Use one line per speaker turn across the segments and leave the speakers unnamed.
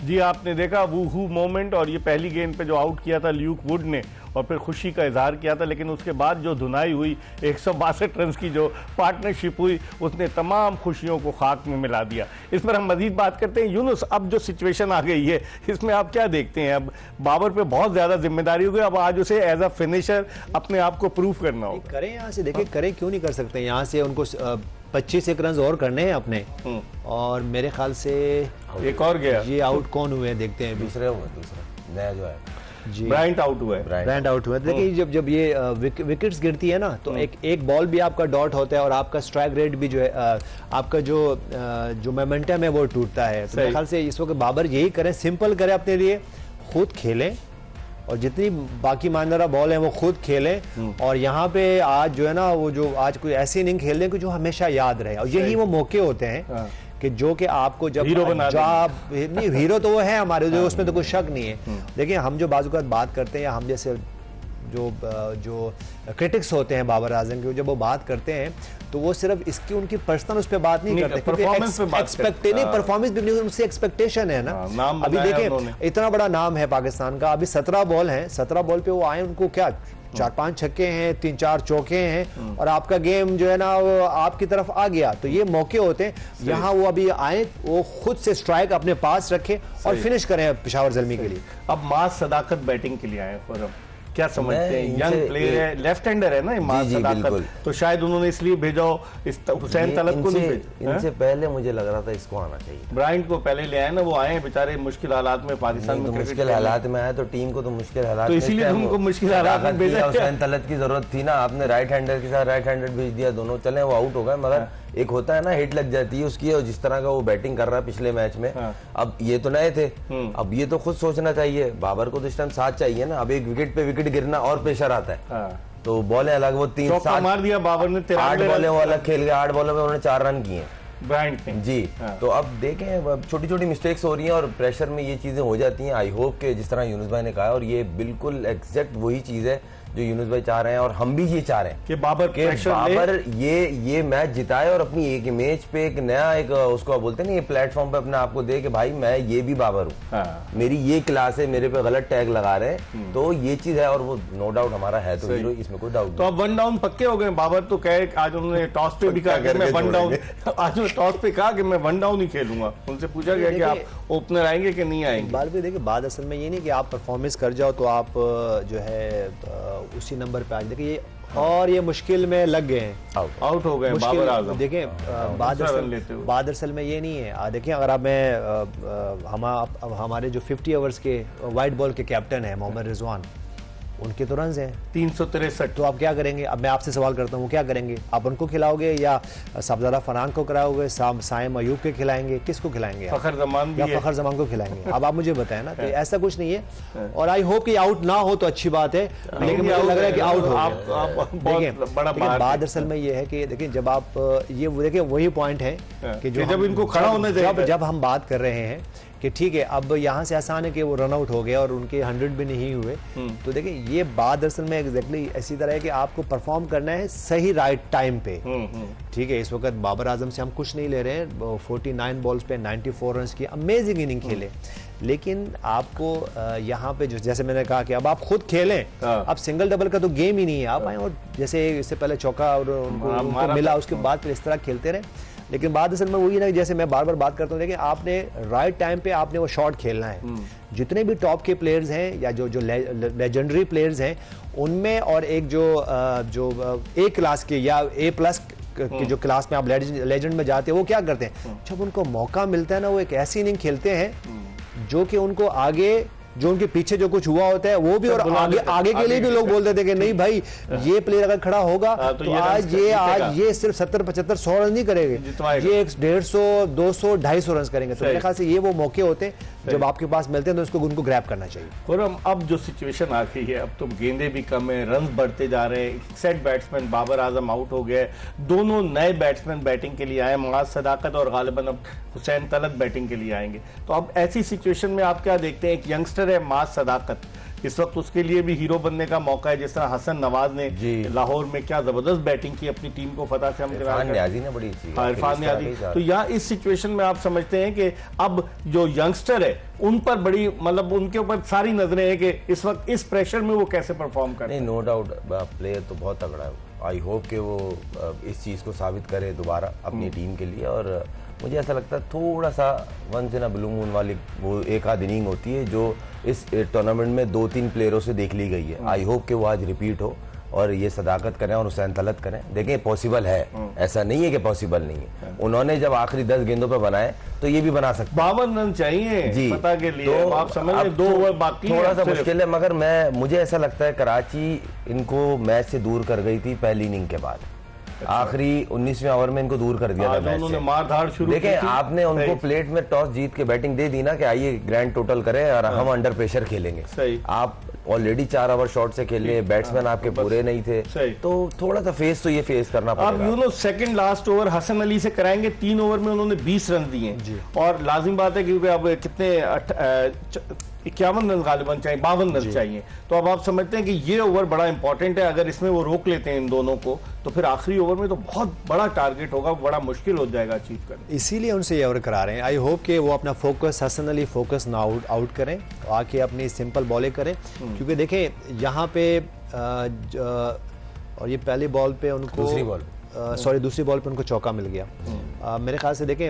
जी आपने देखा वूहू मोमेंट, और ये पहली गेंद पे जो आउट किया था ल्यूक वुड ने और फिर खुशी का इजहार किया था, लेकिन उसके बाद जो धुनाई हुई 162 रन की जो पार्टनरशिप हुई उसने तमाम खुशियों को खाक में मिला दिया। इस पर हम मजीद बात करते हैं। यूनुस, अब जो सिचुएशन आ गई है इसमें आप क्या देखते हैं? अब बाबर पे बहुत ज्यादा जिम्मेदारी हो गई, अब आज उसे एज अ फिनिशर अपने आप को प्रूव करना होगा।
करें यहाँ से, देखिए करें, क्यों नहीं कर सकते? यहाँ से उनको 25 रन और करने हैं अपने, और मेरे ख्याल से
एक और गया।
ये आउट कौन हुए हैं देखते हैं।
दूसरा नया जो है
जी
ब्रायंट आउट हुआ है।
ब्रायंट आउट हुआ है। देखिए जब ये विकेट्स गिरती है ना, तो एक बॉल भी आपका डॉट होता है और आपका स्ट्राइक रेट भी जो है, आपका जो मोमेंटम है वो टूटता है। तो मेरे ख्याल से इस वक्त बाबर यही करें, सिंपल करें अपने लिए, खुद खेलें और जितनी बाकी मानदारा बॉल है वो खुद खेलें, और यहाँ पे आज जो है ना, वो जो आज कोई ऐसी इनिंग खेल दें कि जो हमेशा याद रहे, और यही वो मौके होते हैं कि जो कि आपको जब
हीरो बना
नहीं, हीरो तो वो है हमारे, जो उसमें तो कोई शक नहीं है। देखिए हम जो बाज़ बात करते हैं, या हम जैसे जो क्रिटिक्स होते हैं बाबर आजम के, जब वो बात करते हैं तो वो सिर्फ इसकी उनकी पर्सनल उस पर बात नहीं करते,
परफॉर्मेंस पे बात करते हैं।
परफॉर्मेंस भी नहीं, उनसे एक्सपेक्टेशन है ना। अभी देखिए इतना बड़ा नाम है पाकिस्तान का, अभी 17 बॉल हैं, 17 बॉल पे वो आए, उनको क्या 4-5 छक्के हैं, 3-4 चौके हैं, और आपका गेम जो है ना वो आपकी तरफ आ गया। तो ये मौके होते हैं, यहाँ वो अभी आए, वो खुद से स्ट्राइक अपने पास रखे और फिनिश करें पेशावर ज़ल्मी के लिए।
अब मास सदाकत बैटिंग के लिए आए फॉरम, क्या समझते हैं? यंग प्लेयर है, लेफ्ट हैंडर है ना मास सदाकत, तो शायद उन्होंने इसलिए भेजा हो, इस हुसैन तलब को नहीं भेजा।
इनसे पहले मुझे लग रहा था इसको आना चाहिए,
ब्रायंट को पहले ले आए ना, वो आए बेचारे मुश्किल हालात में, पाकिस्तान में
मुश्किल हालात में आए, तो टीम को तो मुश्किल हालात,
तो इसीलिए तुमको मुश्किल हालात में भेजा।
हुसैन तलब की जरूरत थी ना, आपने राइट हैंडर के साथ राइट हैंडर भेज दिया, दोनों चले, वो आउट हो गए, मगर एक होता है ना हिट लग जाती है उसकी, और जिस तरह का वो बैटिंग कर रहा है पिछले मैच में, अब ये तो नए थे, अब ये तो खुद सोचना चाहिए, बाबर को तो इस टाइम साथ चाहिए ना। अब एक विकेट पे विकेट गिरना और प्रेशर आता है, तो बॉलें अलग, वो 3-7
मार दिया बाबर ने,
8 बॉलें वो अलग खेल गए, 8 बॉलों में उन्होंने 4 रन किए
ब्रायंट ने
जी। तो अब देखें, छोटी छोटी मिस्टेक्स हो रही हैं और प्रेशर में ये चीजें हो जाती हैं। आई होप के जिस तरह यूनुस भाई ने कहा, और ये बिल्कुल एग्जैक्ट वही चीज है जो यूनुस भाई चाह रहे हैं, और हम भी ये चाह रहे हैं
कि बाबर
ये मैच जिताए और अपनी एक इमेज पे एक नया, एक उसको बोलते हैं ना, ये प्लेटफॉर्म पे अपने आप को दे कि भाई मैं ये भी बाबर हूँ, मेरी ये क्लास है, मेरे पे गलत टैग लगा रहे हैं, तो ये चीज है, और वो नो डाउट हमारा है, तो हीरो, इसमें कोई डाउट नहीं।
तो अब 1 डाउन पक्के हो गए। बाबर तो कहे, आज उन्होंने टॉस पे भी कहा कि मैं 1 डाउन, आज टॉस पे कहा कि मैं 1 डाउन ही खेलूंगा। उनसे पूछा गया कि आप ओपनर आएंगे कि नहीं आएंगे।
बात भी देखिए, बात असल में ये नहीं कि आप परफॉर्मेंस कर जाओ तो आप जो है उसी नंबर पे आ। देखिए और ये मुश्किल में लग गए हैं,
आउट हो गए बाबर आजम।
देखिए बात असल में ये नहीं है। देखिए अगर अब हमारे जो 50 ओवर्स के वाइट बॉल के कैप्टन है मोहम्मद रिजवान, उनके तो रन्स हैं
363,
तो आप क्या करेंगे? अब मैं आपसे सवाल करता हूँ, वो क्या करेंगे? आप उनको खिलाओगे या सफदरा फरहान को कराओगे, साइम अयूब के खिलाएंगे, किसको खिलाएंगे?
फखर जमान
या फखर जमान को खिलाएंगे? अब आप मुझे बताएं ना, तो ऐसा कुछ नहीं है, और आई होप कि आउट ना हो तो अच्छी बात है, लेकिन मुझे लग रहा है कि आउट हो। देखिए बात असल में ये है कि देखिए जब आप ये देखिए वही पॉइंट है कि
जब इनको खड़ा होना चाहिए,
जब हम बात कर रहे हैं कि ठीक है अब यहाँ से आसान है कि वो रन आउट हो गया और उनके 100 भी नहीं हुए, तो देखिए ये बात असल में एग्जैक्टली ऐसी तरह है कि आपको परफॉर्म करना है सही राइट टाइम पे। ठीक है, इस वक्त बाबर आजम से हम कुछ नहीं ले रहे हैं, 49 बॉल्स पे 94 रन की अमेजिंग इनिंग खेले, लेकिन आपको यहाँ पे जैसे मैंने कहा कि अब आप खुद खेलें, अब सिंगल डबल का तो गेम ही नहीं है, आप आए और जैसे इससे पहले चौका और उनको मिला, उसके बाद फिर इस तरह खेलते रहे। लेकिन बात असल में वही ना, जैसे मैं बार बार बात करता हूँ, देखिए आपने राइट टाइम पे आपने वो शॉट खेलना है। जितने भी टॉप के प्लेयर्स हैं या जो लेजेंडरी प्लेयर्स हैं उनमें, और एक जो ए क्लास के या A+ की जो क्लास में आप लेजेंड में जाते हैं, वो क्या करते हैं? जब उनको मौका मिलता है ना, वो एक ऐसी इनिंग खेलते हैं जो कि उनको आगे, जो उनके पीछे जो कुछ हुआ होता है वो भी, और आगे के लिए भी लोग बोलते थे कि नहीं भाई ये प्लेयर अगर खड़ा होगा तो आज ये सिर्फ 70, 75, 100 रन नहीं करेंगे, ये 150, 200, 250 रन करेंगे। तो मेरे ख्याल से ये वो मौके होते हैं जब आपके पास मिलते हैं, तो उनको ग्रैब करना चाहिए।
और अब जो सिचुएशन आ गई है, अब तो गेंदे भी कम है, रन बढ़ते जा रहे हैं, set batsman Babar Azam out हो गए, दोनों नए बैट्समैन बैटिंग के लिए आए, माज सदाकत और गालिबन अब हुसैन तलत बैटिंग के लिए आएंगे। तो अब ऐसी सिचुएशन में आप क्या देखते हैं? एक यंगस्टर है माज सदाकत, इस वक्त उसके लिए भी हीरो बनने का मौका है, जिस तरह हसन नवाज ने लाहौर में क्या जबरदस्त बैटिंग की, अपनी टीम को फतह से हम
इरफान नियाज़ी ने बड़ी अच्छी,
इरफान नियाज़ी। तो यहाँ इस सिचुएशन में आप समझते हैं कि अब जो यंगस्टर है उन पर बड़ी, मतलब उनके ऊपर सारी नजरें हैं कि इस वक्त इस प्रेशर में वो कैसे परफॉर्म करते हैं।
नहीं, नो डाउट प्लेयर तो बहुत तगड़ा है। आई होप कि वो इस चीज़ को साबित करे दोबारा अपनी टीम के लिए। और मुझे ऐसा लगता है थोड़ा सा once in a blue moon वाली वो एक आध इनिंग होती है जो इस टूर्नामेंट में 2-3 प्लेयरों से देख ली गई है। आई होप कि वो आज रिपीट हो और ये सदाकत करें और हुसैन तलत करें। देखें पॉसिबल है, ऐसा नहीं है कि पॉसिबल नहीं है। उन्होंने जब आखिरी 10 गेंदों पे बनाए तो ये भी बना सकते।
52 रन चाहिए जी पता के लिए, तो आप समझ लें 2 ओवर बाकी,
थोड़ा सा मुश्किल है। मगर मुझे ऐसा लगता है कराची इनको मैच से दूर कर गई थी पहली इनिंग के बाद। आखिरी 19वें ओवर में इनको दूर कर दिया था मैच से।
मारधाड़ शुरू की।
देखें आपने उनको प्लेट में टॉस जीत के बैटिंग दे दी ना कि आइए ग्रैंड टोटल करें और हम अंडर प्रेशर खेलेंगे। आप ऑलरेडी 4 ओवर शॉट से खेल रहे, बैट्समैन आपके पूरे नहीं थे, तो थोड़ा सा फेस तो ये फेस करना पड़ेगा।
अब second last over Hasan Ali से कराएंगे, 3 ओवर में उन्होंने 20 रन दिए और लाजिम बात है क्योंकि अब कितने 51 रन गालिबन चाहिए, 52 रन चाहिए। तो अब आप समझते हैं कि ये ओवर बड़ा इंपॉर्टेंट है। अगर इसमें वो रोक लेते हैं इन दोनों को तो फिर आखिरी ओवर में तो बहुत बड़ा टारगेट होगा, बड़ा मुश्किल हो जाएगा अचीव करना।
इसीलिए उनसे ये ओवर करा रहे हैं। आई होप कि वो अपना फोकस, हसन अली फोकस ना आउट करें, आके अपनी सिंपल बॉलिंग करें। क्योंकि देखें यहाँ पे और ये पहली बॉल पे उनको दूसरी बॉल पे उनको चौका मिल गया। मेरे ख्याल से देखें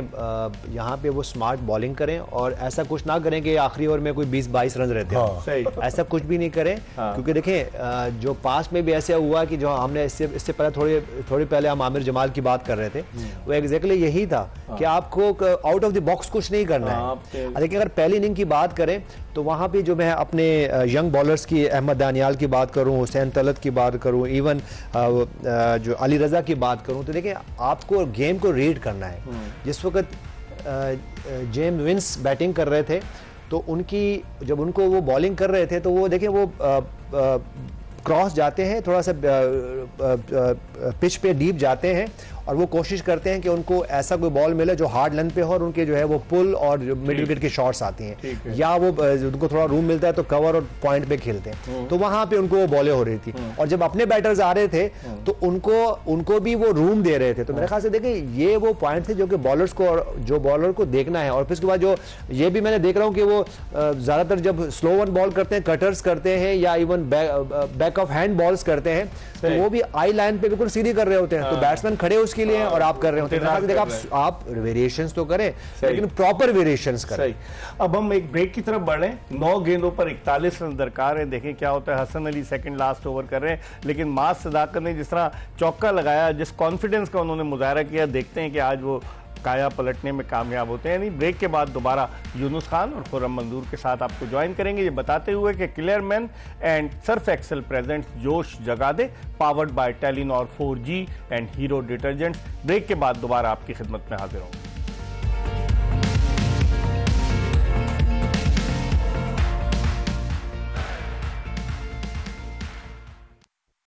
यहाँ पे वो स्मार्ट बॉलिंग करें और ऐसा कुछ ना करें कि आखिरी ओवर में कोई 20-22 रन रहते हैं। ऐसा कुछ भी नहीं करें। क्योंकि देखें जो पास में भी ऐसा हुआ कि जो हमने इससे पहले थोड़ी पहले हम आमिर जमाल की बात कर रहे थे, वो एग्जैक्टली यही था कि आपको आउट ऑफ द बॉक्स कुछ नहीं करना है। देखिए अगर पहली इनिंग की बात करें तो वहाँ पे जो मैं अपने यंग बॉलर्स की अहमद दानियाल की बात करूँ, हुसैन तलत की बात करूँ, इवन जो अली रजा की बात करूँ, तो देखिए आपको गेम को रीड करना है। जिस वक्त जेम्स विंस बैटिंग कर रहे थे तो जब उनको वो बॉलिंग कर रहे थे तो वो देखिए वो क्रॉस जाते हैं, थोड़ा सा पिच पे डीप जाते हैं और वो कोशिश करते हैं कि उनको ऐसा कोई बॉल मिले जो हार्ड लेंथ पे हो और उनके जो है वो पुल और मिड विकेट की शॉट्स आती हैं, या वो उनको थोड़ा रूम मिलता है तो कवर और पॉइंट पे खेलते हैं। तो वहां पे उनको वो बॉलें हो रही थी और जब अपने बैटर्स आ रहे थे तो उनको भी वो रूम दे रहे थे। तो मेरे ख्याल से देखिए ये वो पॉइंट थे जो कि बॉलर्स को, जो बॉलर को देखना है। और फिर उसके बाद जो ये भी मैंने देख रहा हूँ कि वो ज्यादातर जब स्लो वन बॉल करते हैं, कटर्स करते हैं या even back of hand balls करते हैं, तो वो भी आई लाइन पे बिल्कुल सीधी कर रहे होते हैं। तो बैट्समैन खड़े उसके लिए और आप कर रहे होते हैं। आप वेरिएशंस तो करें लेकिन प्रॉपर वेरिएशंस करें।
सही। अब हम एक ब्रेक की तरफ बढ़े। 9 गेंदों पर 41 रन दरकार है। देखें क्या होता है। Hasan Ali second last over कर रहे हैं, लेकिन मास सदाकत ने जिस तरह चौका लगाया, जिस कॉन्फिडेंस का उन्होंने मुजाहरा किया, देखते हैं कि आज वो काया पलटने में कामयाब होते हैं। यानी ब्रेक के बाद दोबारा यूनुस खान और खुर्रम मंजूर के साथ आपको ज्वाइन करेंगे, ये बताते हुए कि clear men and Surf Excel presents जोश जगा दे, powered by Telenor 4G and hero detergents. Break के बाद दोबारा आपकी खिदमत में हाजिर होंगे।